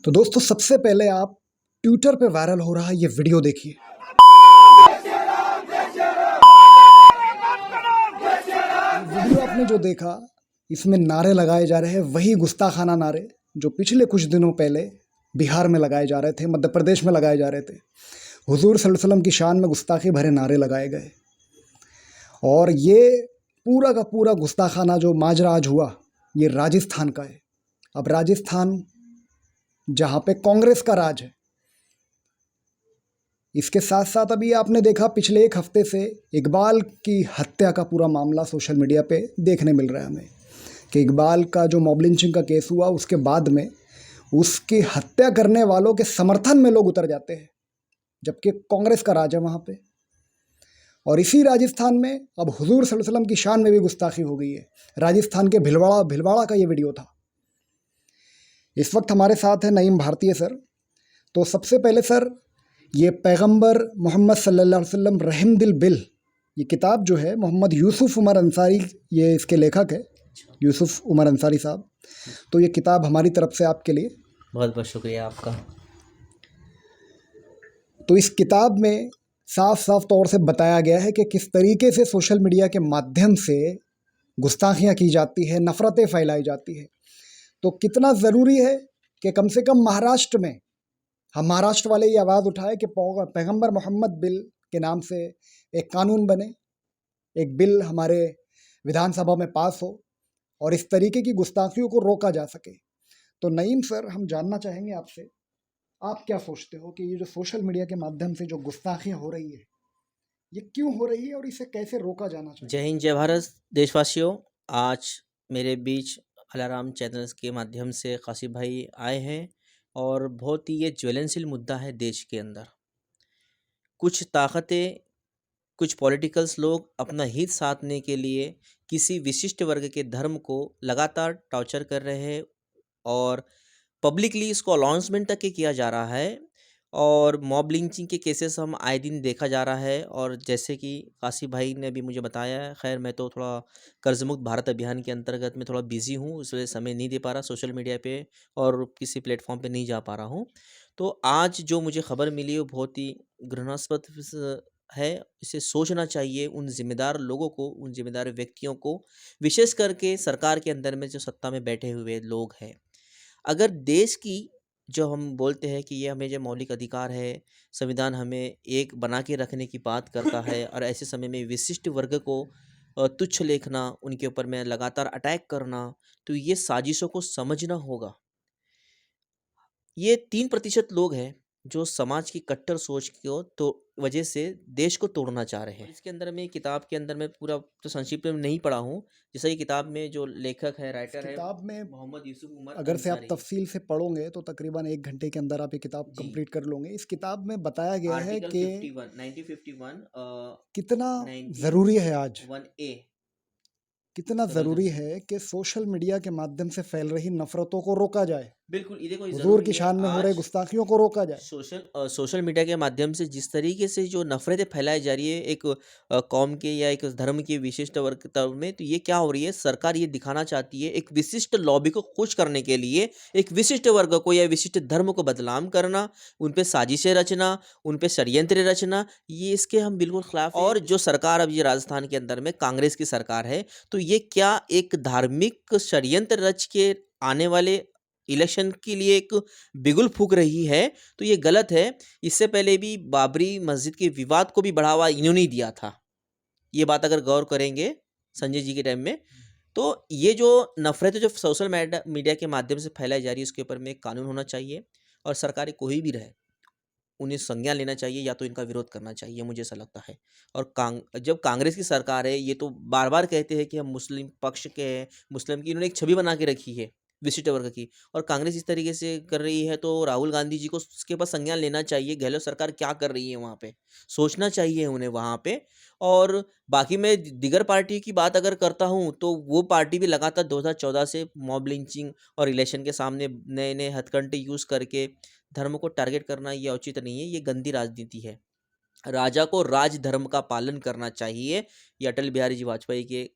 तो दोस्तों सबसे पहले आप ट्विटर पे वायरल हो रहा ये वीडियो देखिए। ये वीडियो आपने जो देखा इसमें नारे लगाए जा रहे हैं वही गुस्ताखाना नारे जो पिछले कुछ दिनों पहले बिहार में लगाए जा रहे थे, मध्य प्रदेश में लगाए जा रहे थे। हुजूर सल्लल्लाहु अलैहि वसल्लम की शान में गुस्ताखी भरे नारे लगाए गए और ये पूरा का पूरा गुस्ताखाना जो माजरा आज हुआ ये राजस्थान का है। अब राजस्थान जहाँ पे कांग्रेस का राज है, इसके साथ साथ अभी आपने देखा पिछले एक हफ्ते से इकबाल की हत्या का पूरा मामला सोशल मीडिया पे देखने मिल रहा है हमें कि इकबाल का जो मॉब लिंचिंग का केस हुआ उसके बाद में उसकी हत्या करने वालों के समर्थन में लोग उतर जाते हैं, जबकि कांग्रेस का राज है वहाँ पे। और इसी राजस्थान में अब हुजूर सल्लल्लाहु अलैहि वसल्लम की शान में भी गुस्ताखी हो गई है। राजस्थान के भिलवाड़ा का ये वीडियो था। इस वक्त हमारे साथ है नईम भारतीय सर। तो सबसे पहले सर, ये पैगंबर मोहम्मद सल्लल्लाहु अलैहि वसल्लम रहम दिल बिल, ये किताब जो है मोहम्मद यूसुफ उमर अंसारी, ये इसके लेखक है यूसुफ उमर अंसारी साहब। तो ये किताब हमारी तरफ से आपके लिए। बहुत बहुत शुक्रिया आपका। तो इस किताब में साफ साफ तौर से बताया गया है कि किस तरीके से सोशल मीडिया के माध्यम से गुस्ताखियाँ की जाती है, नफ़रतें फैलाई जाती है। तो कितना ज़रूरी है कि कम से कम महाराष्ट्र में हम महाराष्ट्र वाले ये आवाज़ उठाए कि पैगंबर मोहम्मद बिल के नाम से एक कानून बने, एक बिल हमारे विधानसभा में पास हो और इस तरीके की गुस्ताखियों को रोका जा सके। तो नईम सर, हम जानना चाहेंगे आपसे, आप क्या सोचते हो कि ये जो सोशल मीडिया के माध्यम से जो गुस्ताखियाँ हो रही है ये क्यों हो रही है और इसे कैसे रोका जाना चाहिए? जय हिंद, जय भारत देशवासियों। आज मेरे बीच अलाराम चैनल्स के माध्यम से कासिफ भाई आए हैं और बहुत ही ये ज्वलनशील मुद्दा है देश के अंदर। कुछ ताकतें, कुछ पॉलिटिकल्स लोग अपना हित साधने के लिए किसी विशिष्ट वर्ग के धर्म को लगातार टॉर्चर कर रहे हैं और पब्लिकली इसको अनाउंसमेंट तक के किया जा रहा है और मॉब लिंचिंग के केसेस हम आए दिन देखा जा रहा है। और जैसे कि कासिफ भाई ने भी मुझे बताया है, खैर मैं तो थोड़ा कर्ज मुक्त भारत अभियान के अंतर्गत में थोड़ा बिजी हूँ, इस वजह से समय नहीं दे पा रहा सोशल मीडिया पे और किसी प्लेटफॉर्म पे नहीं जा पा रहा हूँ। तो आज जो मुझे खबर मिली वो बहुत ही घृणास्पद है। इसे सोचना चाहिए उन जिम्मेदार लोगों को, उन जिम्मेदार व्यक्तियों को, विशेष करके सरकार के अंदर में जो सत्ता में बैठे हुए लोग हैं। अगर देश की, जो हम बोलते हैं कि ये हमें जो मौलिक अधिकार है, संविधान हमें एक बना के रखने की बात करता है और ऐसे समय में विशिष्ट वर्ग को तुच्छ लेखना, उनके ऊपर में लगातार अटैक करना, तो ये साजिशों को समझना होगा। ये 3% लोग हैं जो समाज की कट्टर सोच को तो वजह से देश को तोड़ना चाह रहे हैं। इसके अंदर में, किताब के अंदर में पूरा तो संक्षिप्त में नहीं पढ़ा हूँ, जैसा ये किताब में जो लेखक है, राइटर है, किताब में मोहम्मद यूसुफ उमर अगर से आप अंसारी। तफसील से पढ़ोगे तो तकरीबन 1 घंटे के अंदर आप ये किताब जी। कंप्लीट कर लोगे। इस किताब में बताया गया है आर्टिकल कि 51, 1951, कितना 19 ज़रूरी है आज, 1A। कितना समझना ज़रूरी चाहिए। है कि सोशल मीडिया के माध्यम से फैल रही नफ़रतों को रोका जाए, बिल्कुल, ये देखो, ये हुजूर ज़रूरी की है शान में हो रहे आज। गुस्ताखियों को रोका जाए। सोशल मीडिया के माध्यम से जिस तरीके से जो नफ़रतें फैलाई जा रही है एक कौम के या एक धर्म के विशिष्ट वर्ग तब में, तो ये क्या हो रही है, सरकार ये दिखाना चाहती है एक विशिष्ट लॉबी को खुश करने के लिए एक विशिष्ट वर्ग को या विशिष्ट धर्म को बदनाम करना, उन पे साजिशें रचना, उन पे षड्यंत्र रचना, ये इसके हम बिल्कुल खिलाफ हैं। और जो सरकार अब ये राजस्थान के अंदर में कांग्रेस की सरकार है, तो ये क्या एक धार्मिक षड्यंत्र रच के आने वाले इलेक्शन के लिए एक बिगुल फूंक रही है, तो ये गलत है। इससे पहले भी बाबरी मस्जिद के विवाद को भी बढ़ावा इन्होंने ही दिया था। ये बात अगर गौर करेंगे संजय जी के टाइम में, तो ये जो नफरत जो सोशल मीडिया के माध्यम से फैलाई जा रही है, उसके ऊपर में एक कानून होना चाहिए और सरकारें कोई भी रहे उन्हें संज्ञान लेना चाहिए या तो इनका विरोध करना चाहिए, मुझे ऐसा लगता है। और जब कांग्रेस की सरकार है, ये तो बार बार कहते हैं कि हम मुस्लिम पक्ष के हैं, मुस्लिम की इन्होंने एक छवि बना के रखी है विशिष्ट वर्ग की, और कांग्रेस इस तरीके से कर रही है तो राहुल गांधी जी को उसके पास संज्ञान लेना चाहिए। गहलोत सरकार क्या कर रही है वहाँ पे, सोचना चाहिए उन्हें वहाँ पे। और बाकी मैं दिगर पार्टी की बात अगर करता हूँ, तो वो पार्टी भी लगातार 2014 से मॉब लिंचिंग और इलेक्शन के सामने नए नए हथकंडे यूज़ करके धर्म को टारगेट करना ये उचित नहीं है, ये गंदी राजनीति है। राजा को राज धर्म का पालन करना चाहिए, ये अटल बिहारी जी वाजपेयी के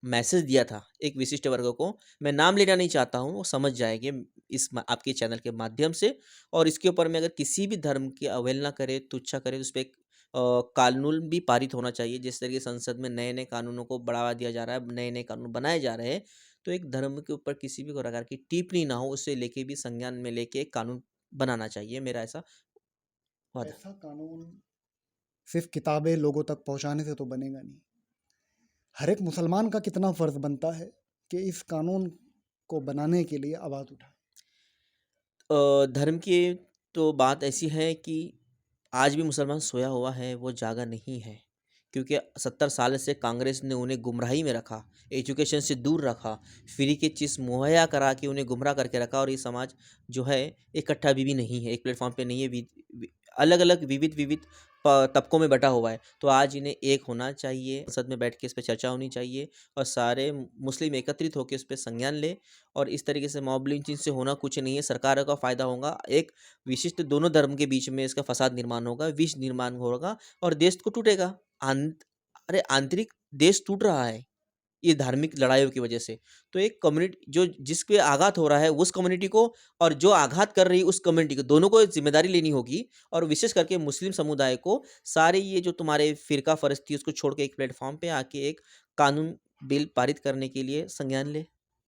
मैसेज दिया था एक विशिष्ट वर्ग को, मैं नाम लेना नहीं चाहता हूँ, वो समझ जाएँगे आपके चैनल के माध्यम से। और इसके ऊपर में अगर किसी भी धर्म की अवहेलना करे, तुच्छा करे, तो उसपे एक कानून भी पारित होना चाहिए। जिस तरीके से संसद में नए-नए कानूनों को बढ़ावा दिया जा रहा है, नए-नए कानून बनाए जा रहे हैं, तो एक धर्म के ऊपर किसी भी प्रकार की टिप्पणी ना हो, उसे लेके भी संज्ञान में लेके एक कानून बनाना चाहिए, मेरा ऐसा वादा है। ऐसा कानून सिर्फ किताबें लोगों तक पहुंचाने से तो बनेगा नहीं। हर एक मुसलमान का कितना फर्ज बनता है कि इस कानून को बनाने के लिए आवाज़ उठाए। धर्म की तो बात ऐसी है कि आज भी मुसलमान सोया हुआ है, वो जागा नहीं है। क्योंकि 70 साल से कांग्रेस ने उन्हें गुमराही में रखा, एजुकेशन से दूर रखा, फ्री की चीज़ मुहैया करा के उन्हें गुमराह करके रखा। और ये समाज जो है इकट्ठा भी नहीं है, एक प्लेटफ़ॉर्म पे नहीं है, अलग-अलग विविध-विविध तबकों में बँटा हुआ है। तो आज इन्हें एक होना चाहिए, संसद में बैठ के इस पे चर्चा होनी चाहिए और सारे मुस्लिम एकत्रित होके इस पे संज्ञान लें। और इस तरीके से मॉब लिंचिंग से होना कुछ नहीं है, सरकारों का फ़ायदा होगा। एक विशिष्ट दोनों धर्म के बीच में इसका फ़साद निर्माण होगा, विष निर्माण होगा और देश को टूटेगा। अरे आंतरिक देश टूट रहा है, ये धार्मिक लड़ाइयों की वजह से। तो एक कम्युनिटी जो जिस पे आघात हो रहा है उस कम्युनिटी को, और जो आघात कर रही है उस कम्युनिटी को, दोनों को ज़िम्मेदारी लेनी होगी। और विशेष करके मुस्लिम समुदाय को सारे ये जो तुम्हारे फ़िरका फ़रस्ती उसको छोड़ के एक प्लेटफ़ॉर्म पे आके एक कानून बिल पारित करने के लिए संज्ञान लें।